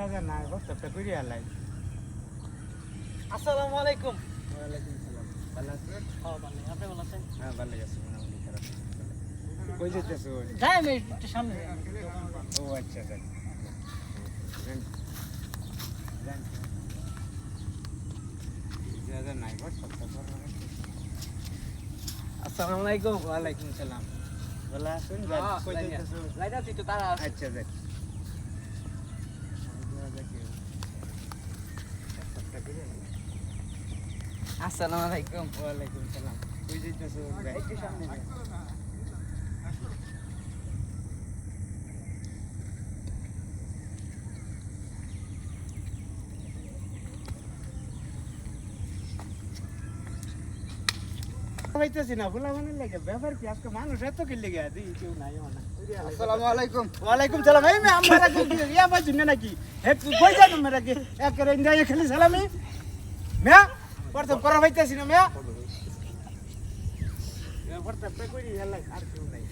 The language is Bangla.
হাজার না প্রস্তাবটা করি আলাই। আসসালামু আলাইকুম। ওয়ালাইকুম সালাম। ভালো আছেন? হ্যাঁ ভালো, আপনি ভালো আছেন? হ্যাঁ ভালো আছি, মোটামুটি খারাপ না। কই যেতেছো? যাই আমি একটু সামনে যাই। ও আচ্ছা আচ্ছা। যান। যান। 2000 নাই প্রস্তাবটা করো। আসসালামু আলাইকুম। ওয়ালাইকুম সালাম। ভালো আছেন? যান। কই যেতেছো? লাইটাছি তো তারা আছে। আচ্ছা যান। প্রস্তাবটা করি আলাই। আসসালামু আলাইকুম। ওয়ালাইকুম সালাম। কই যেতেছো? একটু সামনে যাই। হইতেছি না ফুলা মানে লাগে ব্যাপার কি আজকে মানুষ এত কি লেগে আছে কেউ নাই না। আসসালামু আলাইকুম। ওয়ালাইকুম সালাম। এই মে আমরা কি ইয়া বাজু নাকি হে কই যান মেরা কি একরে ইন্ডিয়া খালি সালামি মে প্রথম করা হইতেছি না মে প্রথম তে কইরি হেলাই আর কেউ নাই